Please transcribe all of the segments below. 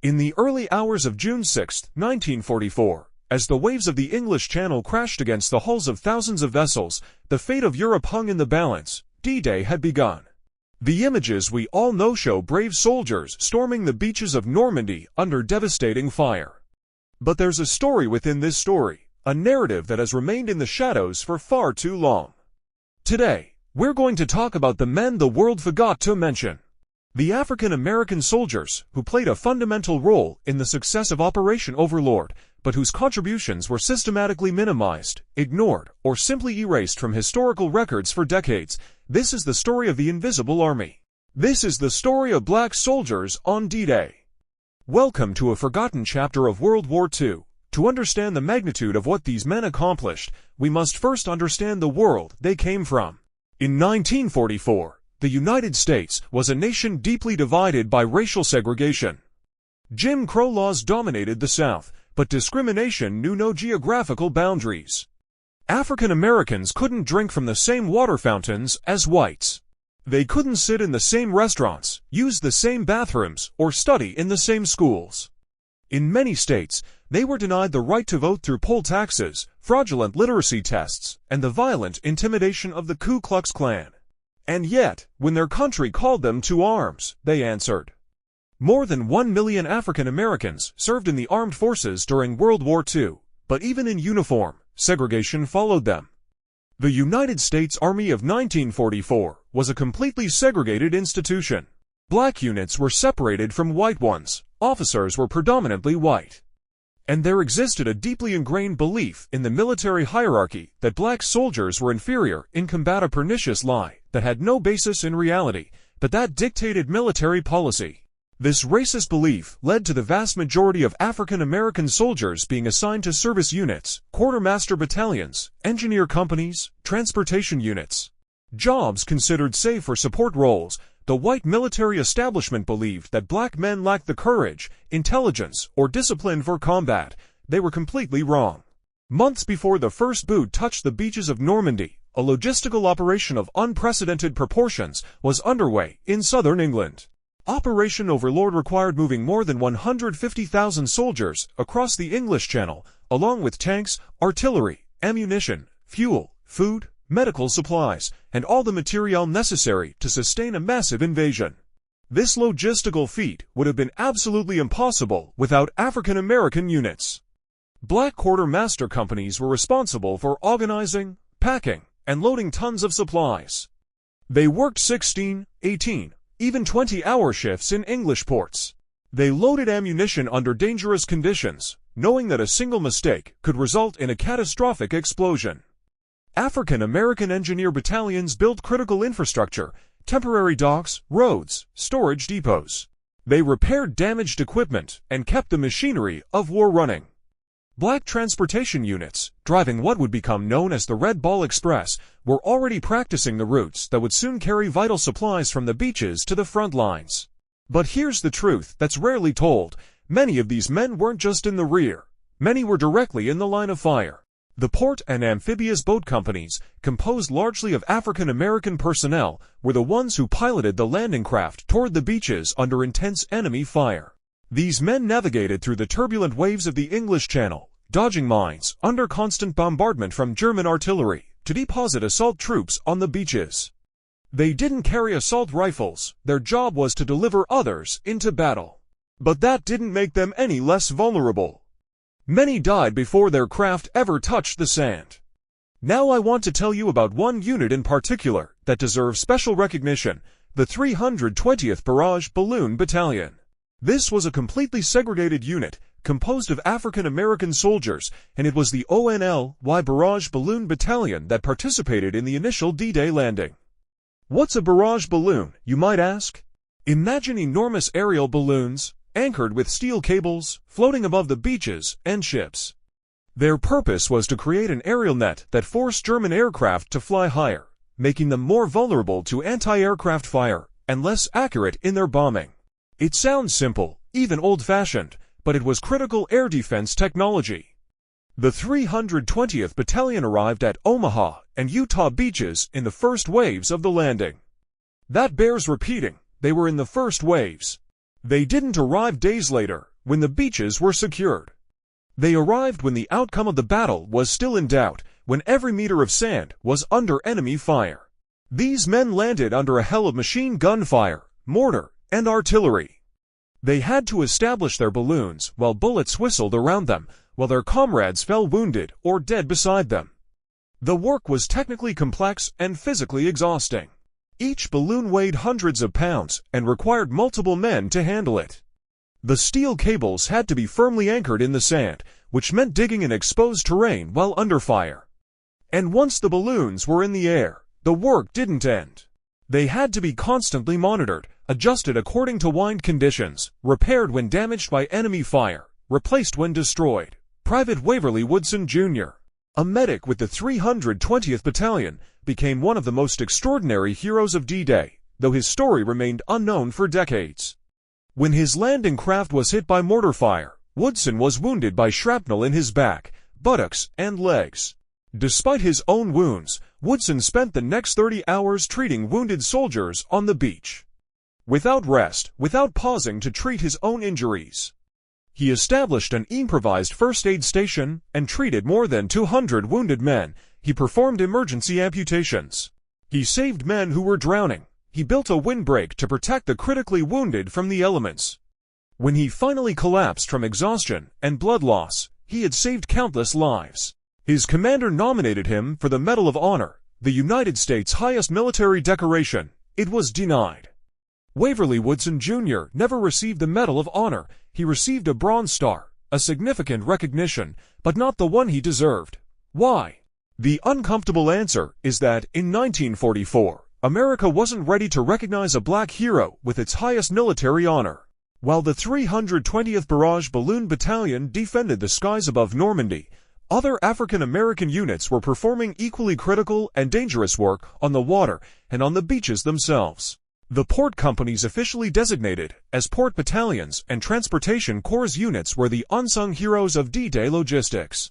In the early hours of June 6, 1944, as the waves of the English Channel crashed against the hulls of thousands of vessels, the fate of Europe hung in the balance. D-Day had begun. The images we all know show brave soldiers storming the beaches of Normandy under devastating fire. But there's a story within this story, a narrative that has remained in the shadows for far too long. Today, we're going to talk about the men the world forgot to mention. The African American soldiers who played a fundamental role in the success of Operation Overlord, but whose contributions were systematically minimized, ignored, or simply erased from historical records for decades. This is the story of the Invisible Army. This is the story of black soldiers on D-Day. Welcome to a forgotten chapter of World War II. To understand the magnitude of what these men accomplished, we must first understand the world they came from. In 1944, the United States was a nation deeply divided by racial segregation. Jim Crow laws dominated the South, but discrimination knew no geographical boundaries. African Americans couldn't drink from the same water fountains as whites. They couldn't sit in the same restaurants, use the same bathrooms, or study in the same schools. In many states, they were denied the right to vote through poll taxes, fraudulent literacy tests, and the violent intimidation of the Ku Klux Klan. And yet, when their country called them to arms, they answered. More than 1 million African Americans served in the armed forces during World War II, but even in uniform, segregation followed them. The United States Army of 1944 was a completely segregated institution. Black units were separated from white ones, officers were predominantly white. And there existed a deeply ingrained belief in the military hierarchy that black soldiers were inferior in combat, a pernicious lie that had no basis in reality, but that dictated military policy. This racist belief led to the vast majority of African American soldiers being assigned to service units, quartermaster battalions, engineer companies, transportation units. Jobs considered safe for support roles. The white military establishment believed that black men lacked the courage, intelligence, or discipline for combat. They were completely wrong. Months before the first boot touched the beaches of Normandy, a logistical operation of unprecedented proportions was underway in southern England. Operation Overlord required moving more than 150,000 soldiers across the English Channel, along with tanks, artillery, ammunition, fuel, food, medical supplies, and all the materiel necessary to sustain a massive invasion. This logistical feat would have been absolutely impossible without African American units. Black quartermaster companies were responsible for organizing, packing, and loading tons of supplies. They worked 16, 18, even 20-hour shifts in English ports. They loaded ammunition under dangerous conditions, knowing that a single mistake could result in a catastrophic explosion. African American engineer battalions built critical infrastructure, temporary docks, roads, storage depots. They repaired damaged equipment and kept the machinery of war running. Black transportation units, driving what would become known as the Red Ball Express, were already practicing the routes that would soon carry vital supplies from the beaches to the front lines. But here's the truth that's rarely told. Many of these men weren't just in the rear. Many were directly in the line of fire. The port and amphibious boat companies, composed largely of African American personnel, were the ones who piloted the landing craft toward the beaches under intense enemy fire. These men navigated through the turbulent waves of the English Channel, dodging mines under constant bombardment from German artillery, to deposit assault troops on the beaches. They didn't carry assault rifles. Their job was to deliver others into battle. But that didn't make them any less vulnerable. Many died before their craft ever touched the sand. Now I want to tell you about one unit in particular that deserves special recognition, the 320th Barrage Balloon Battalion. This was a completely segregated unit, composed of African American soldiers, and it was the ONLY Barrage Balloon Battalion that participated in the initial D-Day landing. What's a barrage balloon, you might ask? Imagine enormous aerial balloons, anchored with steel cables, floating above the beaches and ships. Their purpose was to create an aerial net that forced German aircraft to fly higher, making them more vulnerable to anti-aircraft fire and less accurate in their bombing. It sounds simple, even old-fashioned, but it was critical air defense technology. The 320th Battalion arrived at Omaha and Utah beaches in the first waves of the landing. That bears repeating, they were in the first waves. They didn't arrive days later, when the beaches were secured. They arrived when the outcome of the battle was still in doubt, when every meter of sand was under enemy fire. These men landed under a hell of machine gun fire, mortar, and artillery. They had to establish their balloons while bullets whistled around them, while their comrades fell wounded or dead beside them. The work was technically complex and physically exhausting. Each balloon weighed hundreds of pounds and required multiple men to handle it. The steel cables had to be firmly anchored in the sand, which meant digging in exposed terrain while under fire. And once the balloons were in the air, the work didn't end. They had to be constantly monitored, adjusted according to wind conditions, repaired when damaged by enemy fire, replaced when destroyed. Private Waverly Woodson Jr., a medic with the 320th Battalion, became one of the most extraordinary heroes of D-Day, though his story remained unknown for decades. When his landing craft was hit by mortar fire, Woodson was wounded by shrapnel in his back, buttocks, and legs. Despite his own wounds, Woodson spent the next 30 hours treating wounded soldiers on the beach. Without rest, without pausing to treat his own injuries. He established an improvised first aid station and treated more than 200 wounded men. He performed emergency amputations. He saved men who were drowning. He built a windbreak to protect the critically wounded from the elements. When he finally collapsed from exhaustion and blood loss, he had saved countless lives. His commander nominated him for the Medal of Honor, the United States' highest military decoration. It was denied. Waverly Woodson Jr. never received the Medal of Honor. He received a Bronze Star, a significant recognition, but not the one he deserved. Why? The uncomfortable answer is that, in 1944, America wasn't ready to recognize a black hero with its highest military honor. While the 320th Barrage Balloon Battalion defended the skies above Normandy, other African American units were performing equally critical and dangerous work on the water and on the beaches themselves. The port companies officially designated as port battalions and transportation corps units were the unsung heroes of D-Day logistics.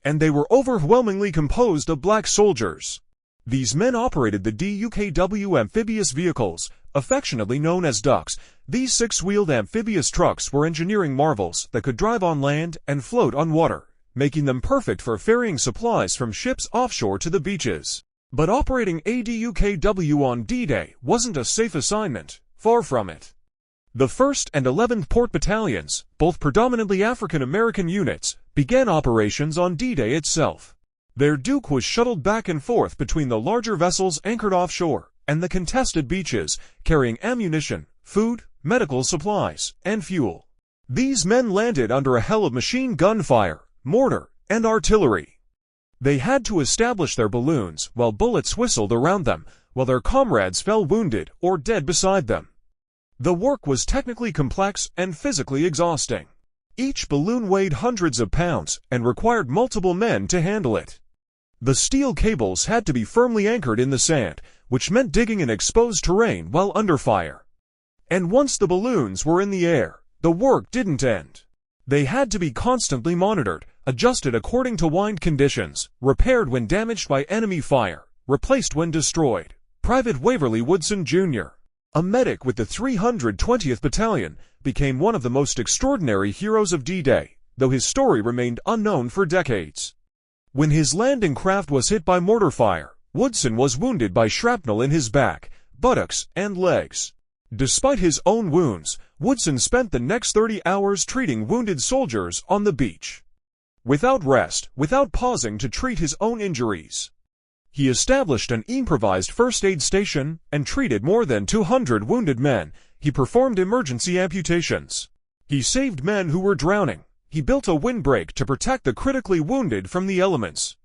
And they were overwhelmingly composed of black soldiers. These men operated the DUKW amphibious vehicles, affectionately known as ducks. These six-wheeled amphibious trucks were engineering marvels that could drive on land and float on water, making them perfect for ferrying supplies from ships offshore to the beaches. But operating ADUKW on D-Day wasn't a safe assignment, far from it. The 1st and 11th Port Battalions, both predominantly African American units, began operations on D-Day itself. Their Duke was shuttled back and forth between the larger vessels anchored offshore and the contested beaches, carrying ammunition, food, medical supplies, and fuel. These men landed under a hell of machine gun fire, mortar, and artillery. They had to establish their balloons while bullets whistled around them, while their comrades fell wounded or dead beside them. The work was technically complex and physically exhausting. Each balloon weighed hundreds of pounds and required multiple men to handle it. The steel cables had to be firmly anchored in the sand, which meant digging in exposed terrain while under fire. And once the balloons were in the air, the work didn't end. They had to be constantly monitored, adjusted according to wind conditions, repaired when damaged by enemy fire, replaced when destroyed. Private Waverly Woodson Jr., a medic with the 320th Battalion, became one of the most extraordinary heroes of D-Day, though his story remained unknown for decades. When his landing craft was hit by mortar fire, Woodson was wounded by shrapnel in his back, buttocks, and legs. Despite his own wounds, Woodson spent the next 30 hours treating wounded soldiers on the beach. Without rest, without pausing to treat his own injuries. He established an improvised first aid station and treated more than 200 wounded men. He performed emergency amputations. He saved men who were drowning. He built a windbreak to protect the critically wounded from the elements.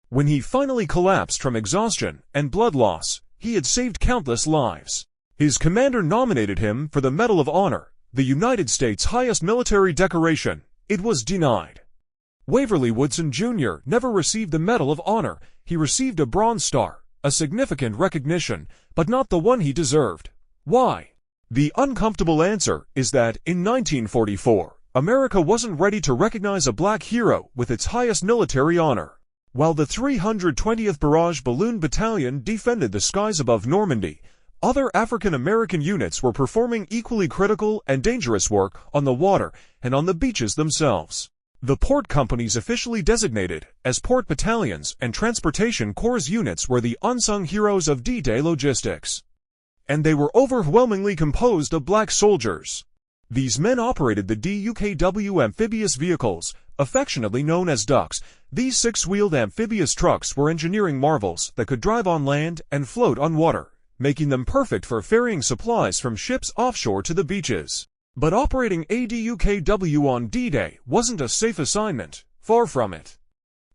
When he finally collapsed from exhaustion and blood loss, he had saved countless lives. His commander nominated him for the Medal of Honor, the United States' highest military decoration. It was denied. Waverly Woodson Jr. never received the Medal of Honor. He received a Bronze Star, a significant recognition, but not the one he deserved. Why? The uncomfortable answer is that, in 1944, America wasn't ready to recognize a black hero with its highest military honor. While the 320th Barrage Balloon Battalion defended the skies above Normandy, Other African American units were performing equally critical and dangerous work on the water and on the beaches themselves. The port companies officially designated as port battalions and transportation corps units were the unsung heroes of D-Day logistics. And they were overwhelmingly composed of black soldiers. These men operated the DUKW amphibious vehicles, affectionately known as ducks. These six-wheeled amphibious trucks were engineering marvels that could drive on land and float on water, making them perfect for ferrying supplies from ships offshore to the beaches. But operating a DUKW on D-Day wasn't a safe assignment, far from it.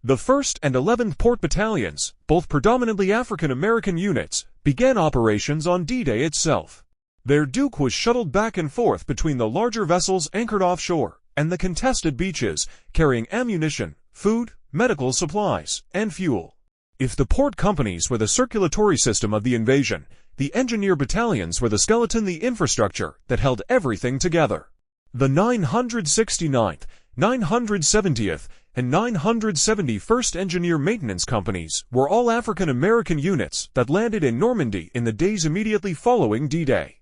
The 1st and 11th Port Battalions, both predominantly African American units, began operations on D-Day itself. Their Duke was shuttled back and forth between the larger vessels anchored offshore and the contested beaches, carrying ammunition, food, medical supplies, and fuel. If the port companies were the circulatory system of the invasion, the engineer battalions were the skeleton, the infrastructure that held everything together. The 969th, 970th, and 971st Engineer Maintenance Companies were all African American units that landed in Normandy in the days immediately following D-Day.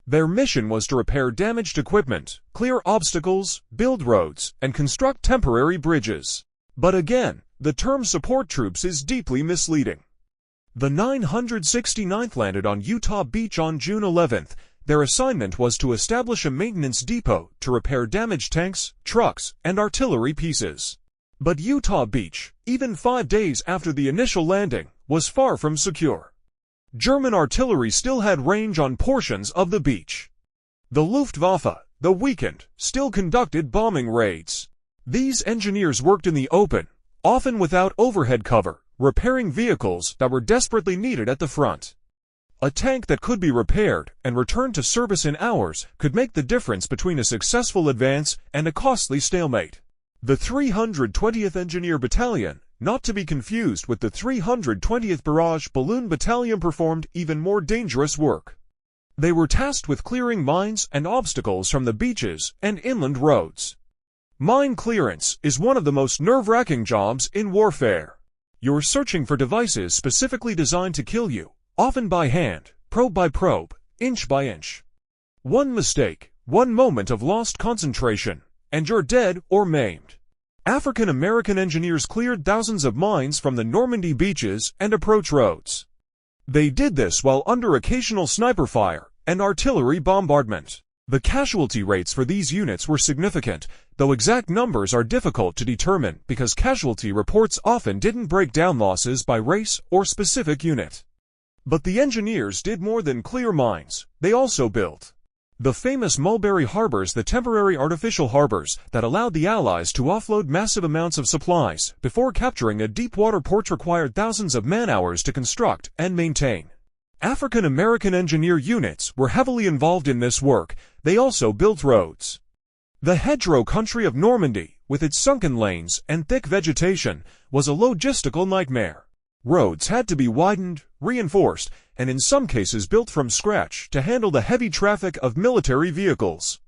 Their mission was to repair damaged equipment, clear obstacles, build roads, and construct temporary bridges. But again, the term support troops is deeply misleading. The 969th landed on Utah Beach on June 11th. Their assignment was to establish a maintenance depot to repair damaged tanks, trucks, and artillery pieces. But Utah Beach, even 5 days after the initial landing, was far from secure. German artillery still had range on portions of the beach. The Luftwaffe, though weakened, still conducted bombing raids. These engineers worked in the open, often without overhead cover, repairing vehicles that were desperately needed at the front. A tank that could be repaired and returned to service in hours could make the difference between a successful advance and a costly stalemate. The 320th Engineer Battalion, not to be confused with the 320th Barrage Balloon Battalion, performed even more dangerous work. They were tasked with clearing mines and obstacles from the beaches and inland roads. Mine clearance is one of the most nerve-wracking jobs in warfare. You're searching for devices specifically designed to kill you, often by hand, probe by probe, inch by inch. One mistake, one moment of lost concentration, and you're dead or maimed. African American engineers cleared thousands of mines from the Normandy beaches and approach roads. They did this while under occasional sniper fire and artillery bombardment. The casualty rates for these units were significant, though exact numbers are difficult to determine because casualty reports often didn't break down losses by race or specific unit. But the engineers did more than clear mines. They also built the famous Mulberry Harbors, the temporary artificial harbors that allowed the Allies to offload massive amounts of supplies before capturing a deep-water port required thousands of man-hours to construct and maintain. African American engineer units were heavily involved in this work. They also built roads. The hedgerow country of Normandy, with its sunken lanes and thick vegetation, was a logistical nightmare. Roads had to be widened, reinforced, and in some cases built from scratch to handle the heavy traffic of military vehicles.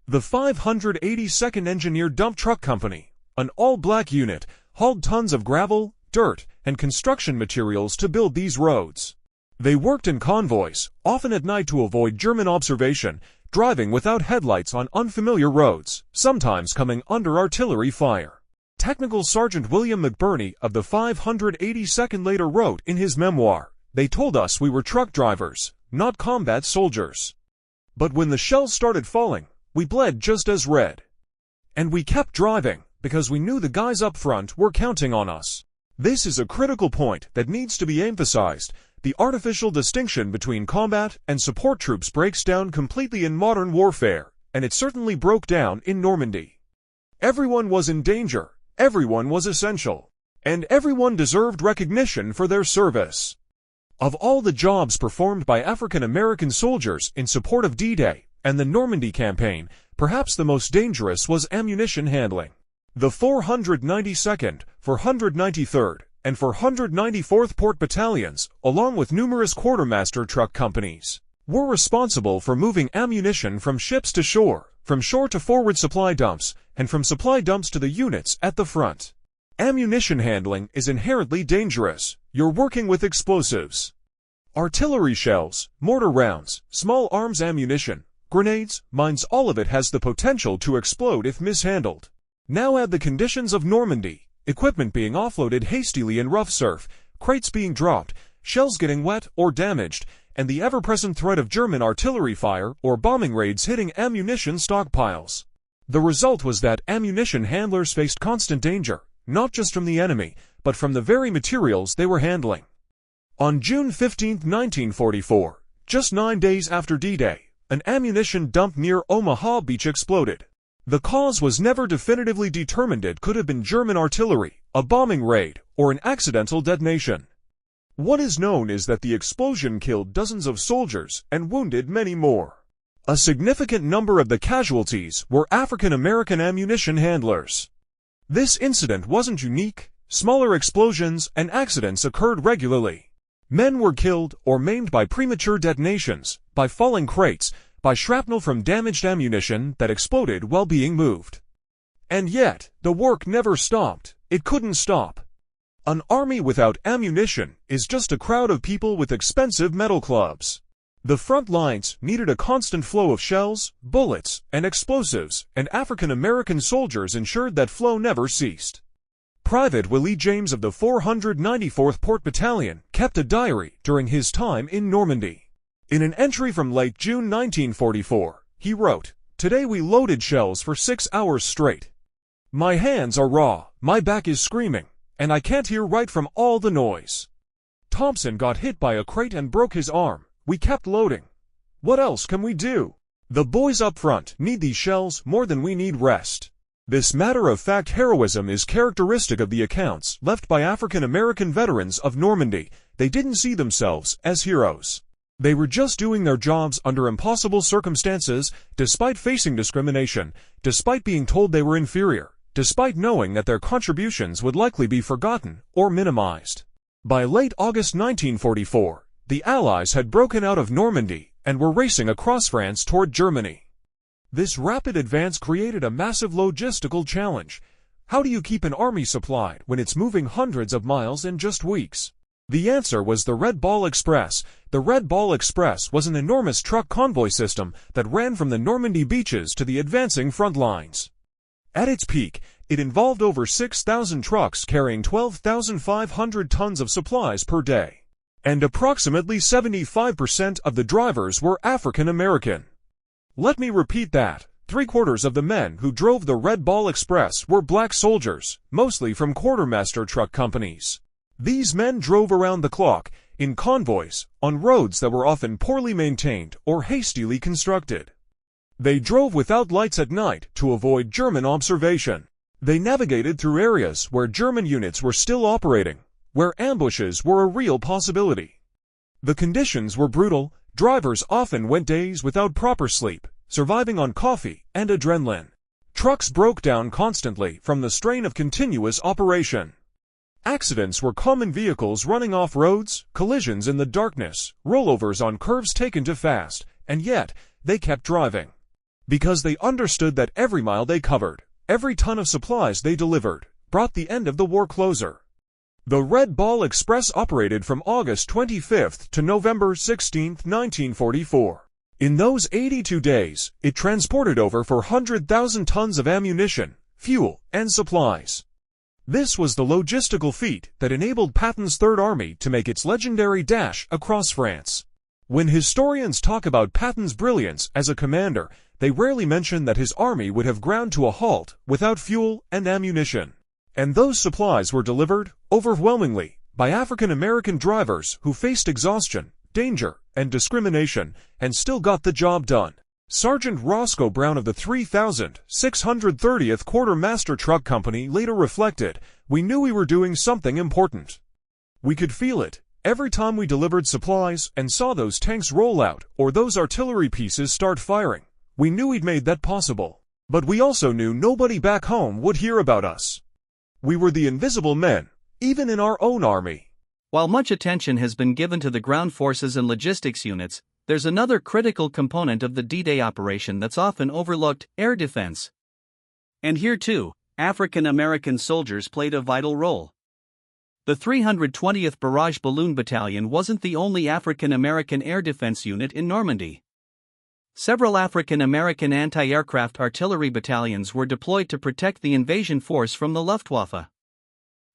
The 582nd Engineer Dump Truck Company, an all-black unit, hauled tons of gravel, dirt, and construction materials to build these roads. They worked in convoys, often at night to avoid German observation, driving without headlights on unfamiliar roads, sometimes coming under artillery fire. Technical Sergeant William McBurney of the 582nd later wrote in his memoir, "They told us we were truck drivers, not combat soldiers. But when the shells started falling, we bled just as red. And we kept driving, because we knew the guys up front were counting on us." This is a critical point that needs to be emphasized. The artificial distinction between combat and support troops breaks down completely in modern warfare, and it certainly broke down in Normandy. Everyone was in danger, everyone was essential, and everyone deserved recognition for their service. Of all the jobs performed by African American soldiers in support of D-Day and the Normandy campaign, perhaps the most dangerous was ammunition handling. The 492nd, 493rd, and 494th Port Battalions, along with numerous quartermaster truck companies, were responsible for moving ammunition from ships to shore, from shore to forward supply dumps, and from supply dumps to the units at the front. Ammunition handling is inherently dangerous. You're working with explosives. Artillery shells, mortar rounds, small arms ammunition, grenades, mines, all of it has the potential to explode if mishandled. Now add the conditions of Normandy, equipment being offloaded hastily in rough surf, crates being dropped, shells getting wet or damaged, and the ever-present threat of German artillery fire or bombing raids hitting ammunition stockpiles. The result was that ammunition handlers faced constant danger, not just from the enemy, but from the very materials they were handling. On June 15, 1944, just 9 days after D-Day, an ammunition dump near Omaha Beach exploded. The cause was never definitively determined. It could have been German artillery, a bombing raid, or an accidental detonation. What is known is that the explosion killed dozens of soldiers and wounded many more. A significant number of the casualties were African American ammunition handlers. This incident wasn't unique. Smaller explosions and accidents occurred regularly. Men were killed or maimed by premature detonations, by falling crates, by shrapnel from damaged ammunition that exploded while being moved. And yet, the work never stopped. It couldn't stop. An army without ammunition is just a crowd of people with expensive metal clubs. The front lines needed a constant flow of shells, bullets, and explosives, and African American soldiers ensured that flow never ceased. Private Willie James of the 494th Port Battalion kept a diary during his time in Normandy. In an entry from late June 1944, he wrote, "Today we loaded shells for 6 hours straight. My hands are raw, my back is screaming, and I can't hear right from all the noise. Thompson got hit by a crate and broke his arm. We kept loading. What else can we do? The boys up front need these shells more than we need rest." This matter-of-fact heroism is characteristic of the accounts left by African American veterans of Normandy. They didn't see themselves as heroes. They were just doing their jobs under impossible circumstances, despite facing discrimination, despite being told they were inferior, despite knowing that their contributions would likely be forgotten or minimized. By late August 1944, the Allies had broken out of Normandy and were racing across France toward Germany. This rapid advance created a massive logistical challenge. How do you keep an army supplied when it's moving hundreds of miles in just weeks? The answer was the Red Ball Express. The Red Ball Express was an enormous truck convoy system that ran from the Normandy beaches to the advancing front lines. At its peak, it involved over 6,000 trucks carrying 12,500 tons of supplies per day. And approximately 75% of the drivers were African American. Let me repeat that. 3/4 of the men who drove the Red Ball Express were black soldiers, mostly from quartermaster truck companies. These men drove around the clock, in convoys, on roads that were often poorly maintained or hastily constructed. They drove without lights at night to avoid German observation. They navigated through areas where German units were still operating, where ambushes were a real possibility. The conditions were brutal. Drivers often went days without proper sleep, surviving on coffee and adrenaline. Trucks broke down constantly from the strain of continuous operation. Accidents were common: vehicles running off roads, collisions in the darkness, rollovers on curves taken too fast, and yet they kept driving. Because they understood that every mile they covered, every ton of supplies they delivered, brought the end of the war closer. The Red Ball Express operated from August 25 to November 16, 1944. In those 82 days, it transported over 400,000 tons of ammunition, fuel, and supplies. This was the logistical feat that enabled Patton's Third Army to make its legendary dash across France. When historians talk about Patton's brilliance as a commander, they rarely mention that his army would have ground to a halt without fuel and ammunition. And those supplies were delivered, overwhelmingly, by African American drivers who faced exhaustion, danger, and discrimination, and still got the job done. Sergeant Roscoe Brown of the 3,630th Quartermaster Truck Company later reflected, "We knew we were doing something important. We could feel it every time we delivered supplies and saw those tanks roll out or those artillery pieces start firing. We knew we'd made that possible. But we also knew nobody back home would hear about us. We were the invisible men, even in our own army." While much attention has been given to the ground forces and logistics units, there's another critical component of the D-Day operation that's often overlooked: air defense. And here too, African American soldiers played a vital role. The 320th Barrage Balloon Battalion wasn't the only African American air defense unit in Normandy. Several African American anti-aircraft artillery battalions were deployed to protect the invasion force from the Luftwaffe.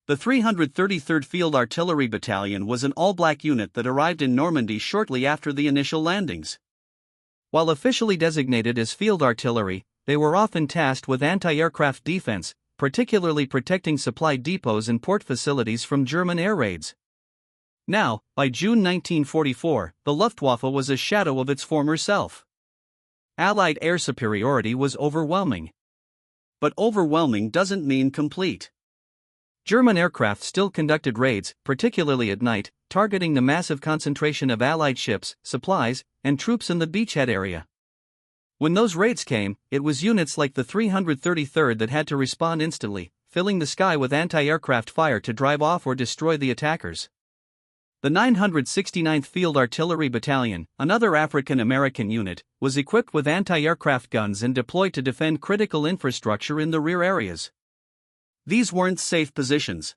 The 333rd Field Artillery Battalion was an all-black unit that arrived in Normandy shortly after the initial landings. While officially designated as field artillery, they were often tasked with anti-aircraft defense, particularly protecting supply depots and port facilities from German air raids. Now, by June 1944, the Luftwaffe was a shadow of its former self. Allied air superiority was overwhelming. But overwhelming doesn't mean complete. German aircraft still conducted raids, particularly at night, targeting the massive concentration of Allied ships, supplies, and troops in the beachhead area. When those raids came, it was units like the 333rd that had to respond instantly, filling the sky with anti-aircraft fire to drive off or destroy the attackers. The 969th Field Artillery Battalion, another African American unit, was equipped with anti-aircraft guns and deployed to defend critical infrastructure in the rear areas. These weren't safe positions.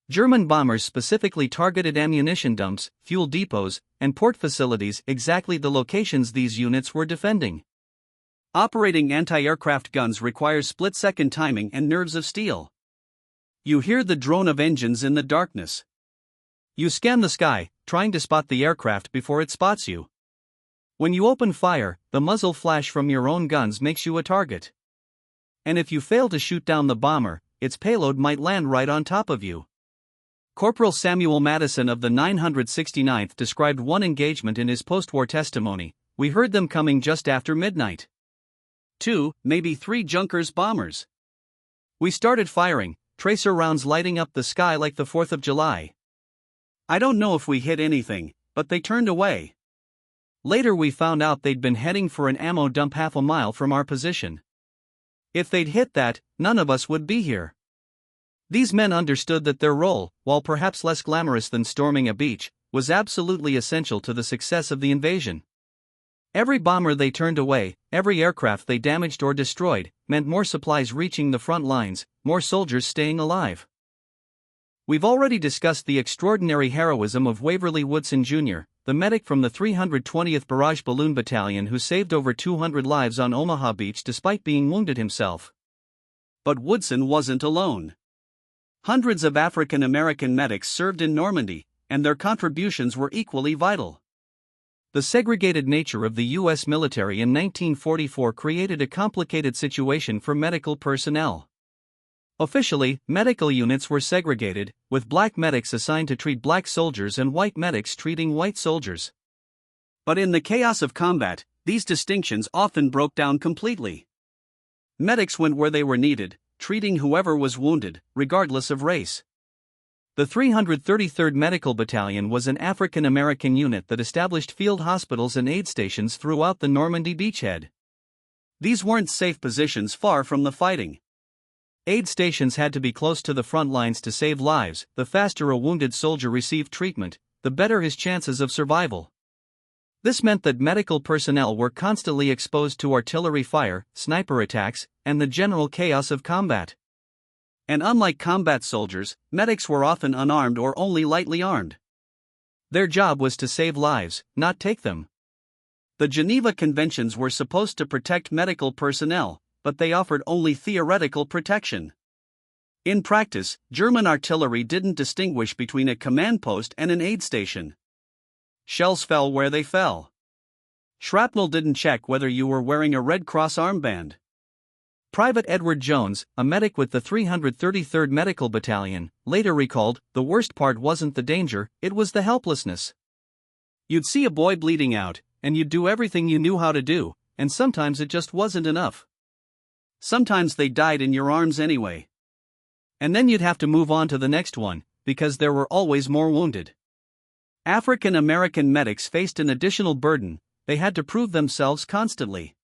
German bombers specifically targeted ammunition dumps, fuel depots, and port facilities, exactly the locations these units were defending. Operating anti-aircraft guns requires split-second timing and nerves of steel. You hear the drone of engines in the darkness. You scan the sky, trying to spot the aircraft before it spots you. When you open fire, the muzzle flash from your own guns makes you a target. And if you fail to shoot down the bomber, its payload might land right on top of you. Corporal Samuel Madison of the 969th described one engagement in his post-war testimony. We heard them coming just after midnight. 2, maybe 3 Junkers bombers. We started firing, tracer rounds lighting up the sky like the 4th of July. I don't know if we hit anything, but they turned away. Later we found out they'd been heading for an ammo dump half a mile from our position. If they'd hit that, none of us would be here. These men understood that their role, while perhaps less glamorous than storming a beach, was absolutely essential to the success of the invasion. Every bomber they turned away, every aircraft they damaged or destroyed, meant more supplies reaching the front lines, more soldiers staying alive. We've already discussed the extraordinary heroism of Waverly Woodson Jr., the medic from the 320th Barrage Balloon Battalion who saved over 200 lives on Omaha Beach despite being wounded himself. But Woodson wasn't alone. Hundreds of African American medics served in Normandy, and their contributions were equally vital. The segregated nature of the U.S. military in 1944 created a complicated situation for medical personnel. Officially, medical units were segregated, with black medics assigned to treat black soldiers and white medics treating white soldiers. But in the chaos of combat, these distinctions often broke down completely. Medics went where they were needed, treating whoever was wounded, regardless of race. The 333rd Medical Battalion was an African American unit that established field hospitals and aid stations throughout the Normandy beachhead. These weren't safe positions far from the fighting. Aid stations had to be close to the front lines to save lives. The faster a wounded soldier received treatment, the better his chances of survival. This meant that medical personnel were constantly exposed to artillery fire, sniper attacks, and the general chaos of combat. And unlike combat soldiers, medics were often unarmed or only lightly armed. Their job was to save lives, not take them. The Geneva Conventions were supposed to protect medical personnel, but they offered only theoretical protection. In practice, German artillery didn't distinguish between a command post and an aid station. Shells fell where they fell. Shrapnel didn't check whether you were wearing a Red Cross armband. Private Edward Jones, a medic with the 333rd Medical Battalion, later recalled, "The worst part wasn't the danger, it was the helplessness. You'd see a boy bleeding out, and you'd do everything you knew how to do, and sometimes it just wasn't enough. Sometimes they died in your arms anyway. And then you'd have to move on to the next one, because there were always more wounded." African American medics faced an additional burden. They had to prove themselves constantly.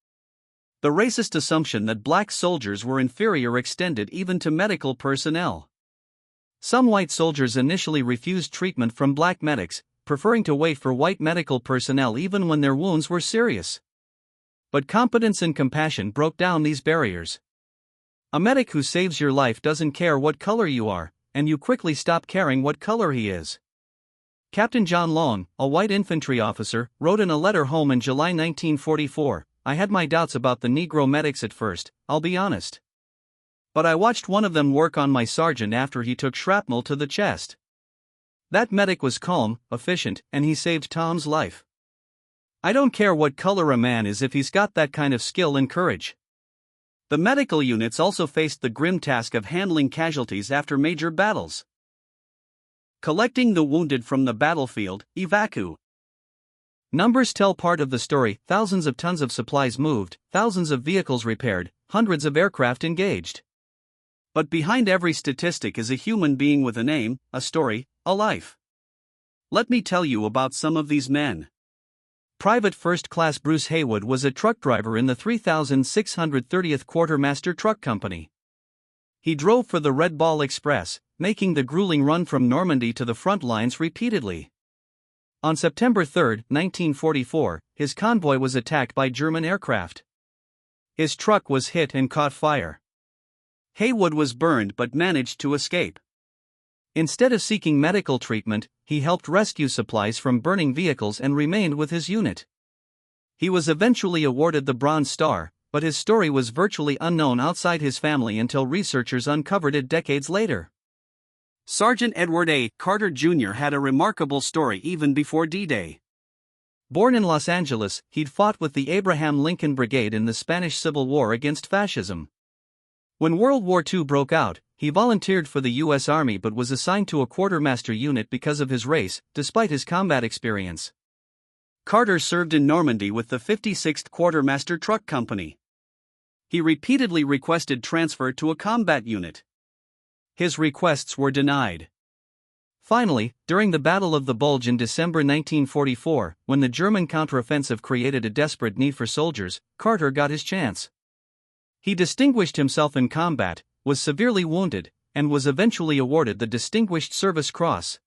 The racist assumption that black soldiers were inferior extended even to medical personnel. Some white soldiers initially refused treatment from black medics, preferring to wait for white medical personnel even when their wounds were serious. But competence and compassion broke down these barriers. A medic who saves your life doesn't care what color you are, and you quickly stop caring what color he is. Captain John Long, a white infantry officer, wrote in a letter home in July 1944, "I had my doubts about the Negro medics at first, I'll be honest. But I watched one of them work on my sergeant after he took shrapnel to the chest. That medic was calm, efficient, and he saved Tom's life. I don't care what color a man is if he's got that kind of skill and courage." The medical units also faced the grim task of handling casualties after major battles. Collecting the wounded from the battlefield, evacu. Numbers tell part of the story: thousands of tons of supplies moved, thousands of vehicles repaired, hundreds of aircraft engaged. But behind every statistic is a human being with a name, a story, a life. Let me tell you about some of these men. Private First Class Bruce Haywood was a truck driver in the 3630th Quartermaster Truck Company. He drove for the Red Ball Express, making the grueling run from Normandy to the front lines repeatedly. On September 3, 1944, his convoy was attacked by German aircraft. His truck was hit and caught fire. Haywood was burned but managed to escape. Instead of seeking medical treatment, he helped rescue supplies from burning vehicles and remained with his unit. He was eventually awarded the Bronze Star, but his story was virtually unknown outside his family until researchers uncovered it decades later. Sergeant Edward A. Carter Jr. had a remarkable story even before D-Day. Born in Los Angeles, he'd fought with the Abraham Lincoln Brigade in the Spanish Civil War against fascism. When World War II broke out, he volunteered for the U.S. Army but was assigned to a quartermaster unit because of his race, despite his combat experience. Carter served in Normandy with the 56th Quartermaster Truck Company. He repeatedly requested transfer to a combat unit. His requests were denied. Finally, during the Battle of the Bulge in December 1944, when the German counteroffensive created a desperate need for soldiers, Carter got his chance. He distinguished himself in combat, was severely wounded, and was eventually awarded the Distinguished Service Cross.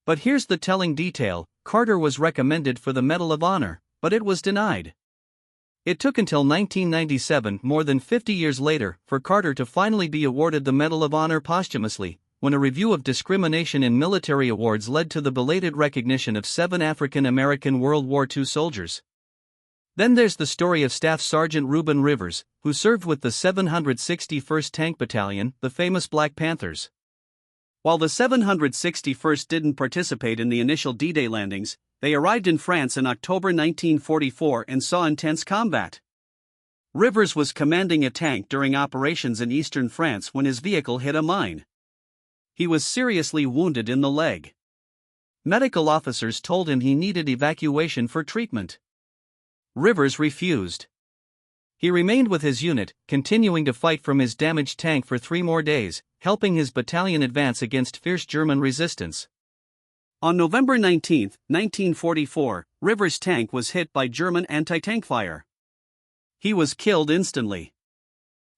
But here's the telling detail: Carter was recommended for the Medal of Honor, but it was denied. It took until 1997, more than 50 years later, for Carter to finally be awarded the Medal of Honor posthumously, when a review of discrimination in military awards led to the belated recognition of 7 African American World War II soldiers. Then there's the story of Staff Sergeant Reuben Rivers, who served with the 761st Tank Battalion, the famous Black Panthers. While the 761st didn't participate in the initial D-Day landings, they arrived in France in October 1944 and saw intense combat. Rivers was commanding a tank during operations in eastern France when his vehicle hit a mine. He was seriously wounded in the leg. Medical officers told him he needed evacuation for treatment. Rivers refused. He remained with his unit, continuing to fight from his damaged tank for 3 more days, helping his battalion advance against fierce German resistance. On November 19, 1944, Rivers' tank was hit by German anti-tank fire. He was killed instantly.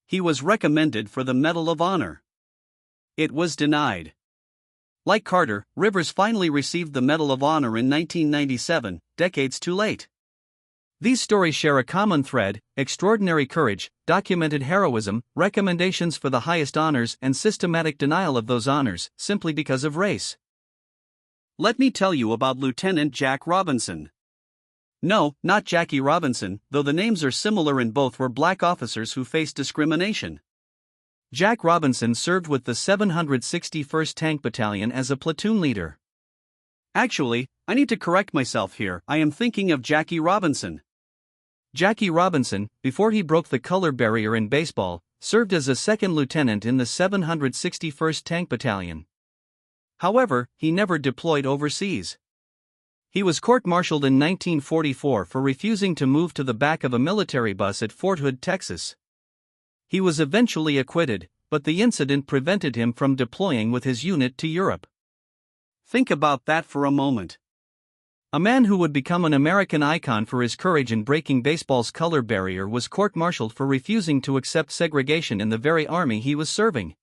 He was recommended for the Medal of Honor. It was denied. Like Carter, Rivers finally received the Medal of Honor in 1997, decades too late. These stories share a common thread: extraordinary courage, documented heroism, recommendations for the highest honors, and systematic denial of those honors, simply because of race. Let me tell you about Lieutenant Jack Robinson. No, not Jackie Robinson, though the names are similar in both were black officers who faced discrimination. Jack Robinson served with the 761st Tank Battalion as a platoon leader. Actually, I need to correct myself here, I am thinking of Jackie Robinson. Jackie Robinson, before he broke the color barrier in baseball, served as a second lieutenant in the 761st Tank Battalion. However, he never deployed overseas. He was court-martialed in 1944 for refusing to move to the back of a military bus at Fort Hood, Texas. He was eventually acquitted, but the incident prevented him from deploying with his unit to Europe. Think about that for a moment. A man who would become an American icon for his courage in breaking baseball's color barrier was court-martialed for refusing to accept segregation in the very army he was serving.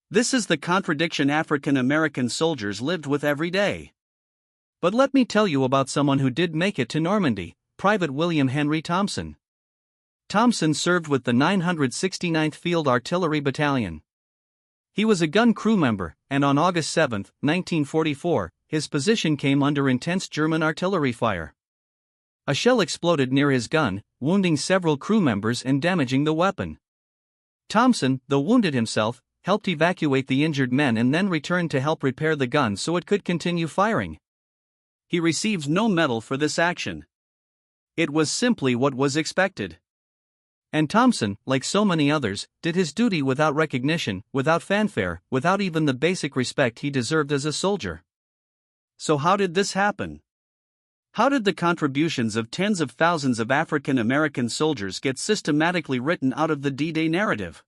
This is the contradiction African American soldiers lived with every day. But let me tell you about someone who did make it to Normandy: Private William Henry Thompson. Thompson served with the 969th Field Artillery Battalion. He was a gun crew member, and on August 7, 1944, his position came under intense German artillery fire. A shell exploded near his gun, wounding several crew members and damaging the weapon. Thompson, though wounded himself, helped evacuate the injured men and then returned to help repair the gun so it could continue firing. He received no medal for this action. It was simply what was expected. And Thompson, like so many others, did his duty without recognition, without fanfare, without even the basic respect he deserved as a soldier. So how did this happen? How did the contributions of tens of thousands of African American soldiers get systematically written out of the D-Day narrative?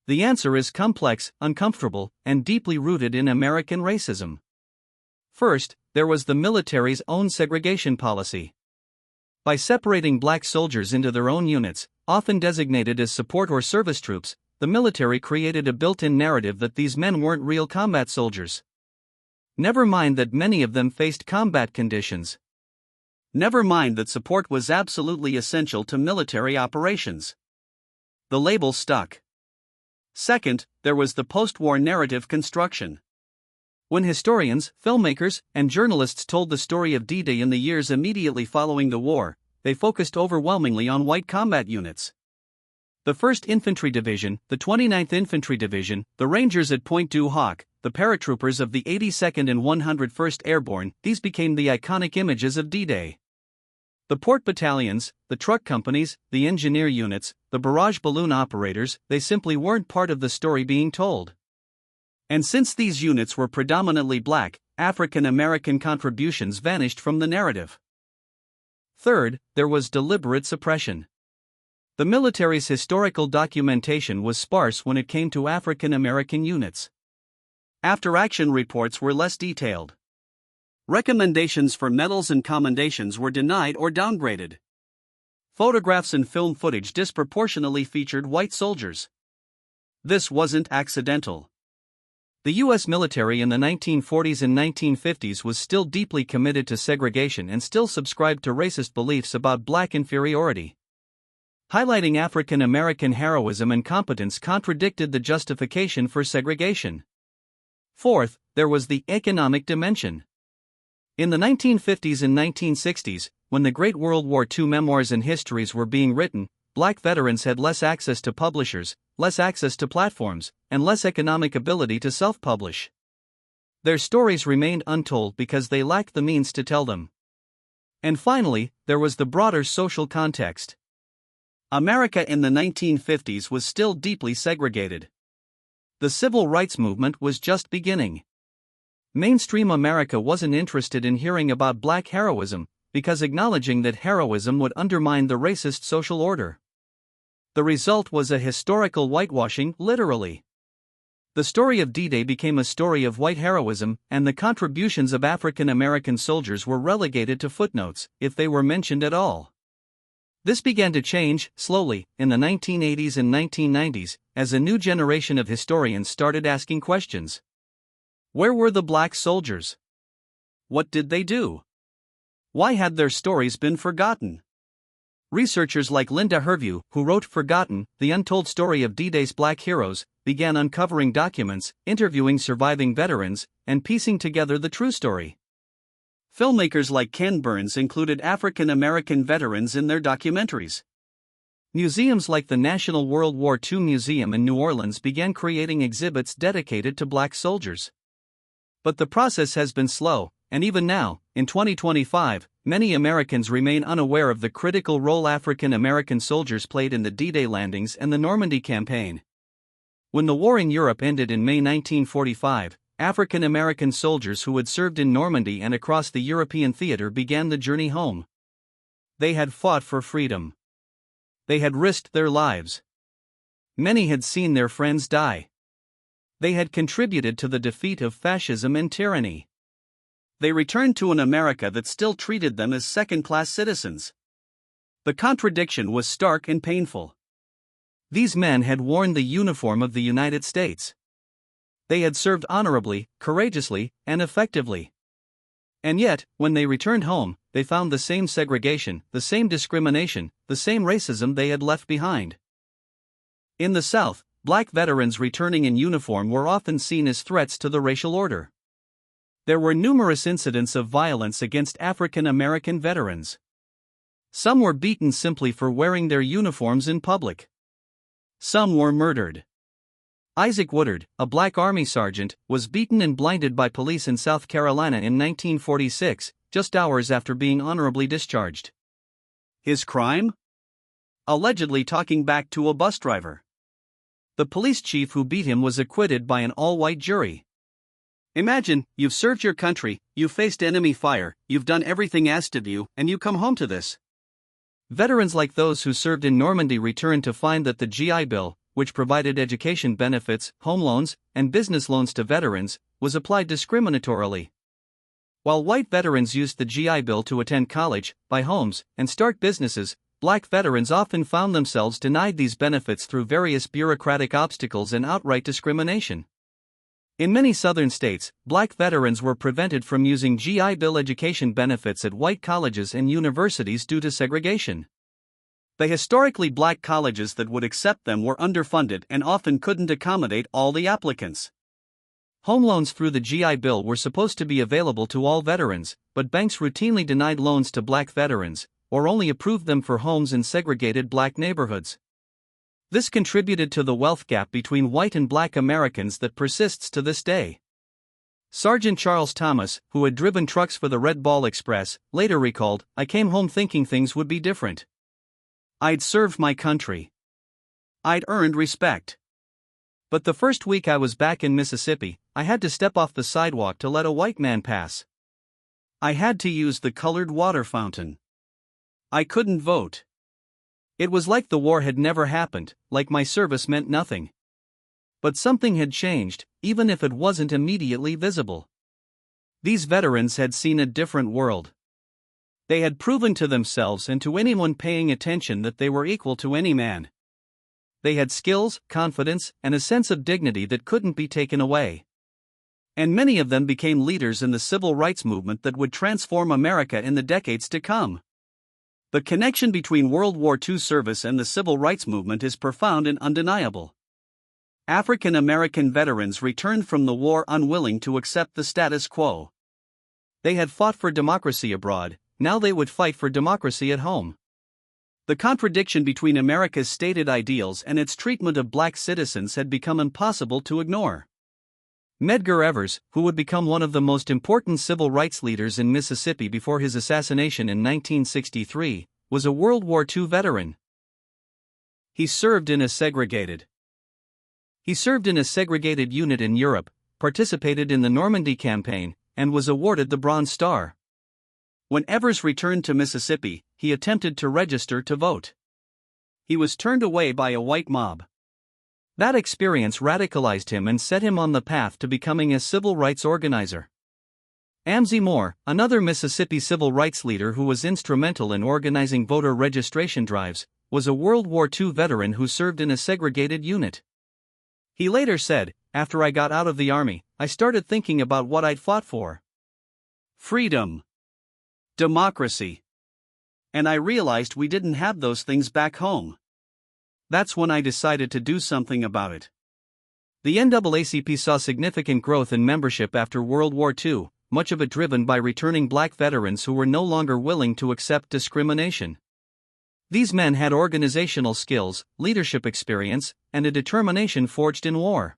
The answer is complex, uncomfortable, and deeply rooted in American racism. First, there was the military's own segregation policy. By separating black soldiers into their own units, often designated as support or service troops, the military created a built-in narrative that these men weren't real combat soldiers. Never mind that many of them faced combat conditions. Never mind that support was absolutely essential to military operations. The label stuck. Second, there was the post-war narrative construction. When historians, filmmakers, and journalists told the story of D-Day in the years immediately following the war, they focused overwhelmingly on white combat units. The 1st Infantry Division, the 29th Infantry Division, the Rangers at Point du Hoc, the paratroopers of the 82nd and 101st Airborne, these became the iconic images of D-Day. The port battalions, the truck companies, the engineer units, the barrage balloon operators, they simply weren't part of the story being told. And since these units were predominantly black, African American contributions vanished from the narrative. Third, there was deliberate suppression. The military's historical documentation was sparse when it came to African American units. After-action reports were less detailed. Recommendations for medals and commendations were denied or downgraded. Photographs and film footage disproportionately featured white soldiers. This wasn't accidental. The U.S. military in the 1940s and 1950s was still deeply committed to segregation and still subscribed to racist beliefs about black inferiority. Highlighting African American heroism and competence contradicted the justification for segregation. Fourth, there was the economic dimension. In the 1950s and 1960s, when the Great World War II memoirs and histories were being written, black veterans had less access to publishers, less access to platforms, and less economic ability to self-publish. Their stories remained untold because they lacked the means to tell them. And finally, there was the broader social context. America in the 1950s was still deeply segregated. The civil rights movement was just beginning. Mainstream America wasn't interested in hearing about black heroism, because acknowledging that heroism would undermine the racist social order. The result was a historical whitewashing, literally. The story of D-Day became a story of white heroism, and the contributions of African American soldiers were relegated to footnotes, if they were mentioned at all. This began to change, slowly, in the 1980s and 1990s, as a new generation of historians started asking questions. Where were the black soldiers? What did they do? Why had their stories been forgotten? Researchers like Linda Herview, who wrote Forgotten, the untold story of D-Day's black heroes, began uncovering documents, interviewing surviving veterans, and piecing together the true story. Filmmakers like Ken Burns included African American veterans in their documentaries. Museums like the National World War II Museum in New Orleans began creating exhibits dedicated to black soldiers. But the process has been slow, and even now, in 2025, many Americans remain unaware of the critical role African American soldiers played in the D-Day landings and the Normandy campaign. When the war in Europe ended in May 1945, African American soldiers who had served in Normandy and across the European theater began the journey home. They had fought for freedom. They had risked their lives. Many had seen their friends die. They had contributed to the defeat of fascism and tyranny. They returned to an America that still treated them as second-class citizens. The contradiction was stark and painful. These men had worn the uniform of the United States. They had served honorably, courageously, and effectively. And yet, when they returned home, they found the same segregation, the same discrimination, the same racism they had left behind. In the South, black veterans returning in uniform were often seen as threats to the racial order. There were numerous incidents of violence against African American veterans. Some were beaten simply for wearing their uniforms in public. Some were murdered. Isaac Woodard, a black Army sergeant, was beaten and blinded by police in South Carolina in 1946, just hours after being honorably discharged. His crime? Allegedly talking back to a bus driver. The police chief who beat him was acquitted by an all-white jury. Imagine, you've served your country, you've faced enemy fire, you've done everything asked of you, and you come home to this. Veterans like those who served in Normandy returned to find that the GI Bill, which provided education benefits, home loans, and business loans to veterans, was applied discriminatorily. While white veterans used the GI Bill to attend college, buy homes, and start businesses, black veterans often found themselves denied these benefits through various bureaucratic obstacles and outright discrimination. In many southern states, black veterans were prevented from using GI Bill education benefits at white colleges and universities due to segregation. The historically black colleges that would accept them were underfunded and often couldn't accommodate all the applicants. Home loans through the GI Bill were supposed to be available to all veterans, but banks routinely denied loans to black veterans, or only approved them for homes in segregated black neighborhoods. This contributed to the wealth gap between white and black Americans that persists to this day. Sergeant Charles Thomas, who had driven trucks for the Red Ball Express, later recalled, "I came home thinking things would be different. I'd served my country. I'd earned respect. But the first week I was back in Mississippi, I had to step off the sidewalk to let a white man pass. I had to use the colored water fountain. I couldn't vote. It was like the war had never happened, like my service meant nothing. But something had changed, even if it wasn't immediately visible. These veterans had seen a different world. They had proven to themselves and to anyone paying attention that they were equal to any man. They had skills, confidence, and a sense of dignity that couldn't be taken away. And many of them became leaders in the civil rights movement that would transform America in the decades to come. The connection between World War II service and the civil rights movement is profound and undeniable. African American veterans returned from the war unwilling to accept the status quo. They had fought for democracy abroad, now they would fight for democracy at home. The contradiction between America's stated ideals and its treatment of black citizens had become impossible to ignore. Medgar Evers, who would become one of the most important civil rights leaders in Mississippi before his assassination in 1963, was a World War II veteran. He served in a segregated unit in Europe, participated in the Normandy campaign, and was awarded the Bronze Star. When Evers returned to Mississippi, he attempted to register to vote. He was turned away by a white mob. That experience radicalized him and set him on the path to becoming a civil rights organizer. Amzie Moore, another Mississippi civil rights leader who was instrumental in organizing voter registration drives, was a World War II veteran who served in a segregated unit. He later said, "After I got out of the Army, I started thinking about what I'd fought for. Freedom. Democracy. And I realized we didn't have those things back home. That's when I decided to do something about it." The NAACP saw significant growth in membership after World War II, much of it driven by returning black veterans who were no longer willing to accept discrimination. These men had organizational skills, leadership experience, and a determination forged in war.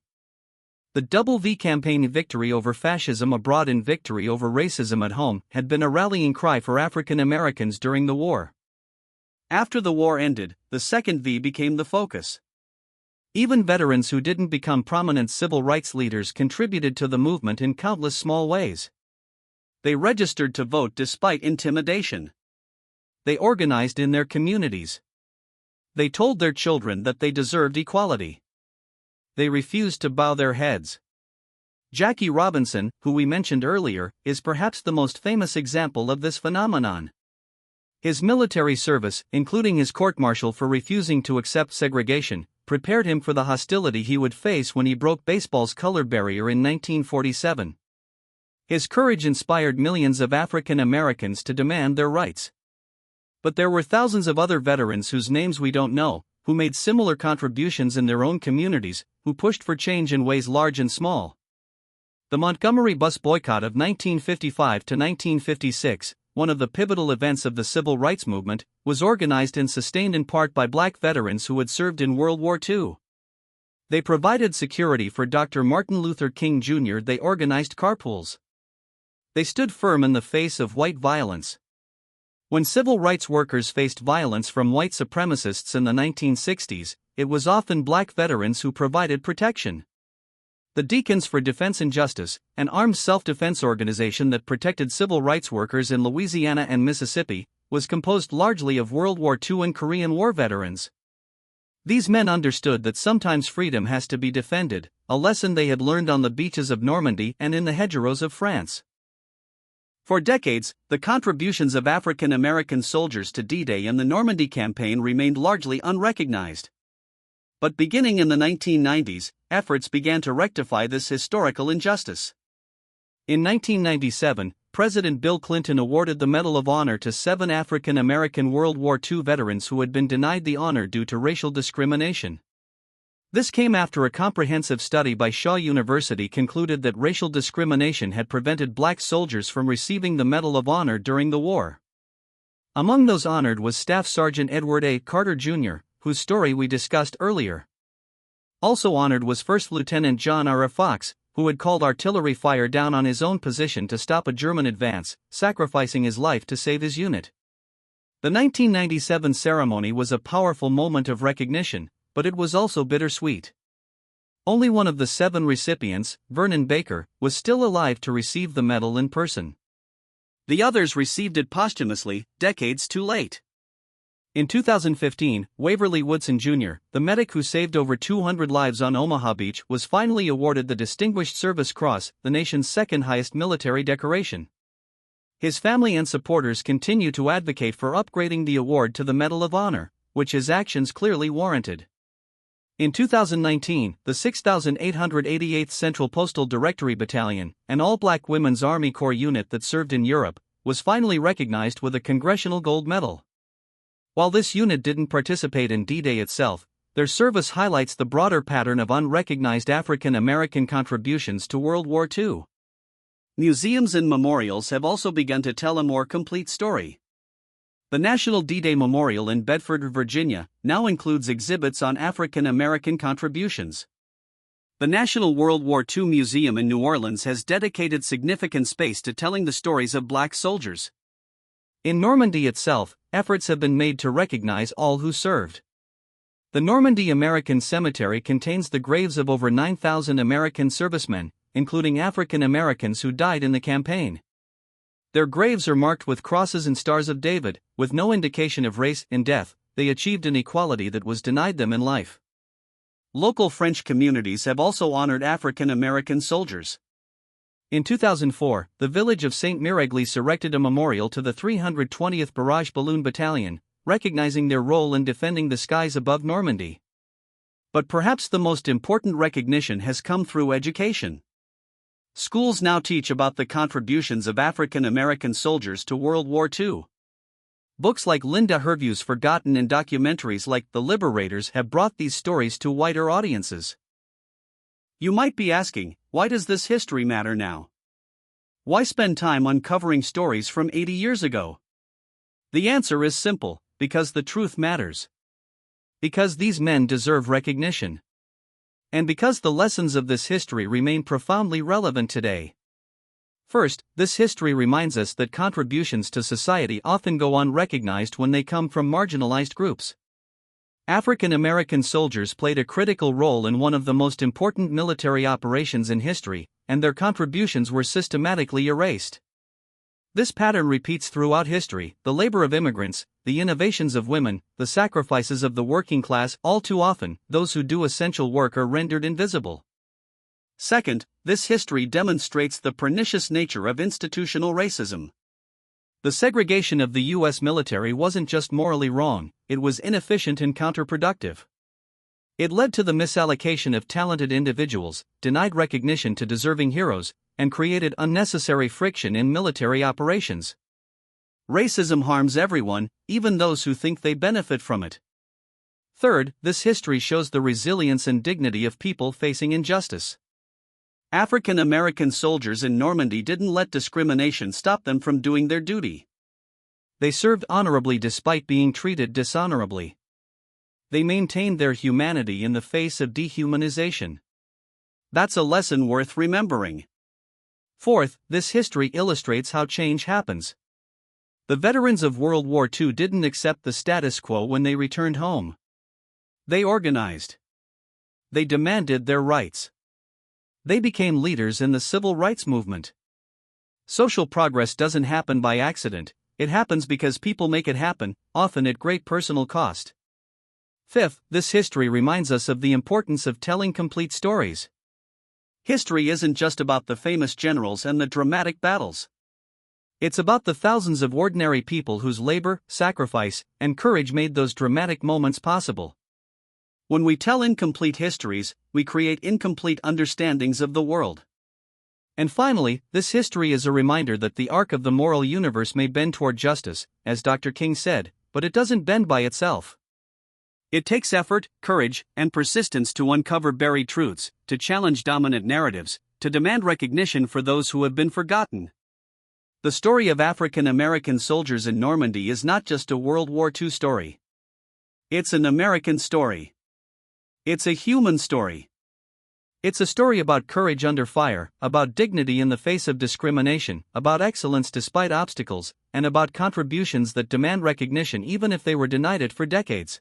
The Double V campaign, victory over fascism abroad and victory over racism at home, had been a rallying cry for African Americans during the war. After the war ended, the second V became the focus. Even veterans who didn't become prominent civil rights leaders contributed to the movement in countless small ways. They registered to vote despite intimidation. They organized in their communities. They told their children that they deserved equality. They refused to bow their heads. Jackie Robinson, who we mentioned earlier, is perhaps the most famous example of this phenomenon. His military service, including his court-martial for refusing to accept segregation, prepared him for the hostility he would face when he broke baseball's color barrier in 1947. His courage inspired millions of African Americans to demand their rights. But there were thousands of other veterans whose names we don't know, who made similar contributions in their own communities, who pushed for change in ways large and small. The Montgomery bus boycott of 1955 to 1956, one of the pivotal events of the civil rights movement, was organized and sustained in part by black veterans who had served in World War II. They provided security for Dr. Martin Luther King Jr. They organized carpools. They stood firm in the face of white violence. When civil rights workers faced violence from white supremacists in the 1960s, it was often black veterans who provided protection. The Deacons for Defense and Justice, an armed self-defense organization that protected civil rights workers in Louisiana and Mississippi, was composed largely of World War II and Korean War veterans. These men understood that sometimes freedom has to be defended, a lesson they had learned on the beaches of Normandy and in the hedgerows of France. For decades, the contributions of African American soldiers to D-Day and the Normandy campaign remained largely unrecognized. But beginning in the 1990s, efforts began to rectify this historical injustice. In 1997, President Bill Clinton awarded the Medal of Honor to 7 African American World War II veterans who had been denied the honor due to racial discrimination. This came after a comprehensive study by Shaw University concluded that racial discrimination had prevented black soldiers from receiving the Medal of Honor during the war. Among those honored was Staff Sergeant Edward A. Carter Jr., whose story we discussed earlier. Also honored was First Lieutenant John R. Fox, who had called artillery fire down on his own position to stop a German advance, sacrificing his life to save his unit. The 1997 ceremony was a powerful moment of recognition, but it was also bittersweet. Only one of the 7 recipients, Vernon Baker, was still alive to receive the medal in person. The others received it posthumously, decades too late. In 2015, Waverly Woodson Jr., the medic who saved over 200 lives on Omaha Beach, was finally awarded the Distinguished Service Cross, the nation's second highest military decoration. His family and supporters continue to advocate for upgrading the award to the Medal of Honor, which his actions clearly warranted. In 2019, the 6,888th Central Postal Directory Battalion, an all-black women's Army Corps unit that served in Europe, was finally recognized with a Congressional Gold Medal. While this unit didn't participate in D-Day itself, their service highlights the broader pattern of unrecognized African American contributions to World War II. Museums and memorials have also begun to tell a more complete story. The National D-Day Memorial in Bedford, Virginia, now includes exhibits on African American contributions. The National World War II Museum in New Orleans has dedicated significant space to telling the stories of black soldiers. In Normandy itself, efforts have been made to recognize all who served. The Normandy American Cemetery contains the graves of over 9,000 American servicemen, including African Americans who died in the campaign. Their graves are marked with crosses and stars of David, with no indication of race. In death, they achieved an equality that was denied them in life. Local French communities have also honored African American soldiers. In 2004, the village of St. Mireglès erected a memorial to the 320th Barrage Balloon Battalion, recognizing their role in defending the skies above Normandy. But perhaps the most important recognition has come through education. Schools now teach about the contributions of African American soldiers to World War II. Books like Linda Herview's Forgotten and documentaries like The Liberators have brought these stories to wider audiences. You might be asking, why does this history matter now? Why spend time uncovering stories from 80 years ago? The answer is simple, because the truth matters. Because these men deserve recognition. And because the lessons of this history remain profoundly relevant today. First, this history reminds us that contributions to society often go unrecognized when they come from marginalized groups. African American soldiers played a critical role in one of the most important military operations in history, and their contributions were systematically erased. This pattern repeats throughout history: the labor of immigrants, the innovations of women, the sacrifices of the working class. All too often, those who do essential work are rendered invisible. Second, this history demonstrates the pernicious nature of institutional racism. The segregation of the U.S. military wasn't just morally wrong, it was inefficient and counterproductive. It led to the misallocation of talented individuals, denied recognition to deserving heroes, and created unnecessary friction in military operations. Racism harms everyone, even those who think they benefit from it. Third, this history shows the resilience and dignity of people facing injustice. African American soldiers in Normandy didn't let discrimination stop them from doing their duty. They served honorably despite being treated dishonorably. They maintained their humanity in the face of dehumanization. That's a lesson worth remembering. Fourth, this history illustrates how change happens. The veterans of World War II didn't accept the status quo when they returned home. They organized. They demanded their rights. They became leaders in the civil rights movement. Social progress doesn't happen by accident, it happens because people make it happen, often at great personal cost. Fifth, this history reminds us of the importance of telling complete stories. History isn't just about the famous generals and the dramatic battles. It's about the thousands of ordinary people whose labor, sacrifice, and courage made those dramatic moments possible. When we tell incomplete histories, we create incomplete understandings of the world. And finally, this history is a reminder that the arc of the moral universe may bend toward justice, as Dr. King said, but it doesn't bend by itself. It takes effort, courage, and persistence to uncover buried truths, to challenge dominant narratives, to demand recognition for those who have been forgotten. The story of African American soldiers in Normandy is not just a World War II story. It's an American story. It's a human story. It's a story about courage under fire, about dignity in the face of discrimination, about excellence despite obstacles, and about contributions that demand recognition even if they were denied it for decades.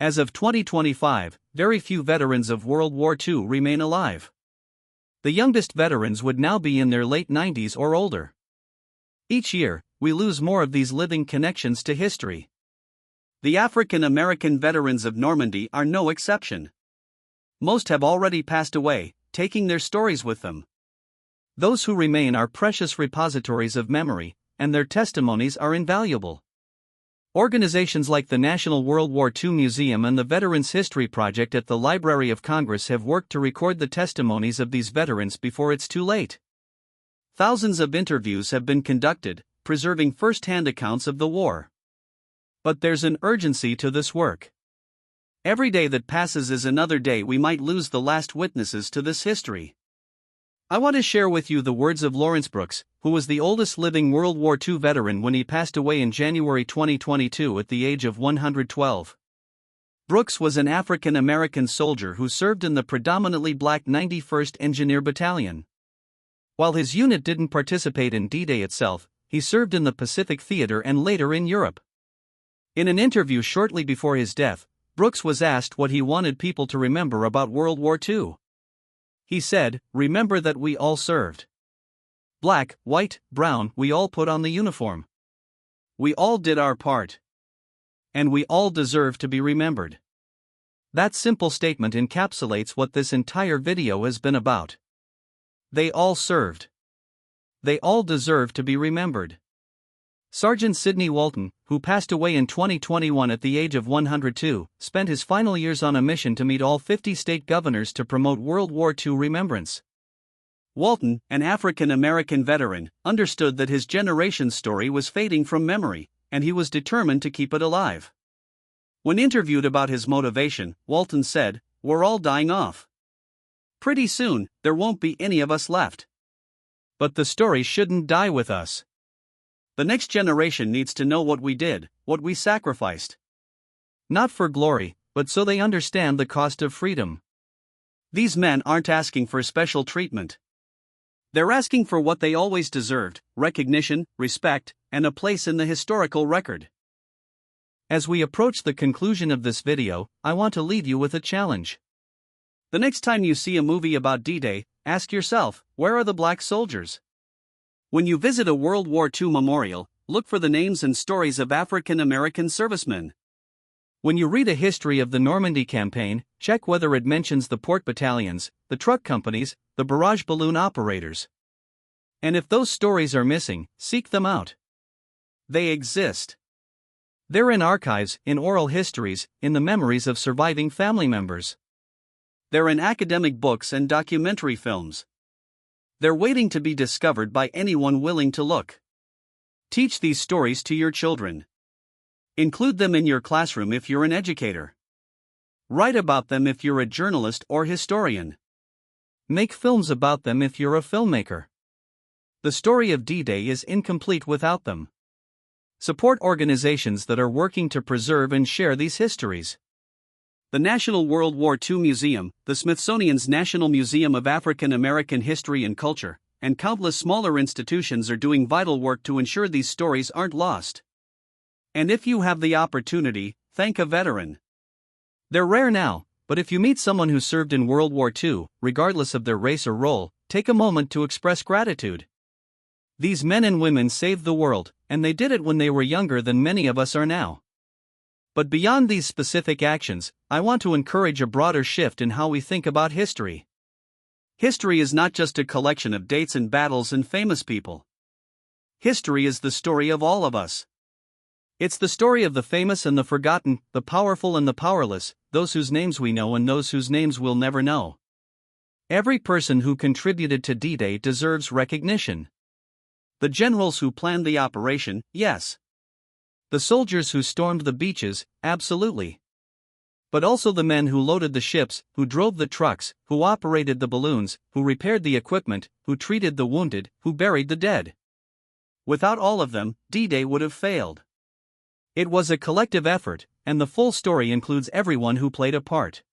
As of 2025, very few veterans of World War II remain alive. The youngest veterans would now be in their late 90s or older. Each year, we lose more of these living connections to history. The African American veterans of Normandy are no exception. Most have already passed away, taking their stories with them. Those who remain are precious repositories of memory, and their testimonies are invaluable. Organizations like the National World War II Museum and the Veterans History Project at the Library of Congress have worked to record the testimonies of these veterans before it's too late. Thousands of interviews have been conducted, preserving first-hand accounts of the war. But there's an urgency to this work. Every day that passes is another day we might lose the last witnesses to this history. I want to share with you the words of Lawrence Brooks, who was the oldest living World War II veteran when he passed away in January 2022 at the age of 112. Brooks was an African American soldier who served in the predominantly black 91st Engineer Battalion. While his unit didn't participate in D-Day itself, he served in the Pacific Theater and later in Europe. In an interview shortly before his death, Brooks was asked what he wanted people to remember about World War II. He said, "Remember that we all served. Black, white, brown, we all put on the uniform. We all did our part. And we all deserve to be remembered." That simple statement encapsulates what this entire video has been about. They all served. They all deserve to be remembered. Sergeant Sidney Walton, who passed away in 2021 at the age of 102, spent his final years on a mission to meet all 50 state governors to promote World War II remembrance. Walton, an African American veteran, understood that his generation's story was fading from memory, and he was determined to keep it alive. When interviewed about his motivation, Walton said, "We're all dying off. Pretty soon, there won't be any of us left. But the story shouldn't die with us. The next generation needs to know what we did, what we sacrificed. Not for glory, but so they understand the cost of freedom." These men aren't asking for special treatment. They're asking for what they always deserved: recognition, respect, and a place in the historical record. As we approach the conclusion of this video, I want to leave you with a challenge. The next time you see a movie about D-Day, ask yourself, where are the black soldiers? When you visit a World War II memorial, look for the names and stories of African American servicemen. When you read a history of the Normandy campaign, check whether it mentions the port battalions, the truck companies, the barrage balloon operators. And if those stories are missing, seek them out. They exist. They're in archives, in oral histories, in the memories of surviving family members. They're in academic books and documentary films. They're waiting to be discovered by anyone willing to look. Teach these stories to your children. Include them in your classroom if you're an educator. Write about them if you're a journalist or historian. Make films about them if you're a filmmaker. The story of D-Day is incomplete without them. Support organizations that are working to preserve and share these histories. The National World War II Museum, the Smithsonian's National Museum of African American History and Culture, and countless smaller institutions are doing vital work to ensure these stories aren't lost. And if you have the opportunity, thank a veteran. They're rare now, but if you meet someone who served in World War II, regardless of their race or role, take a moment to express gratitude. These men and women saved the world, and they did it when they were younger than many of us are now. But beyond these specific actions, I want to encourage a broader shift in how we think about history. History is not just a collection of dates and battles and famous people. History is the story of all of us. It's the story of the famous and the forgotten, the powerful and the powerless, those whose names we know and those whose names we'll never know. Every person who contributed to D-Day deserves recognition. The generals who planned the operation, yes. The soldiers who stormed the beaches, absolutely. But also the men who loaded the ships, who drove the trucks, who operated the balloons, who repaired the equipment, who treated the wounded, who buried the dead. Without all of them, D-Day would have failed. It was a collective effort, and the full story includes everyone who played a part.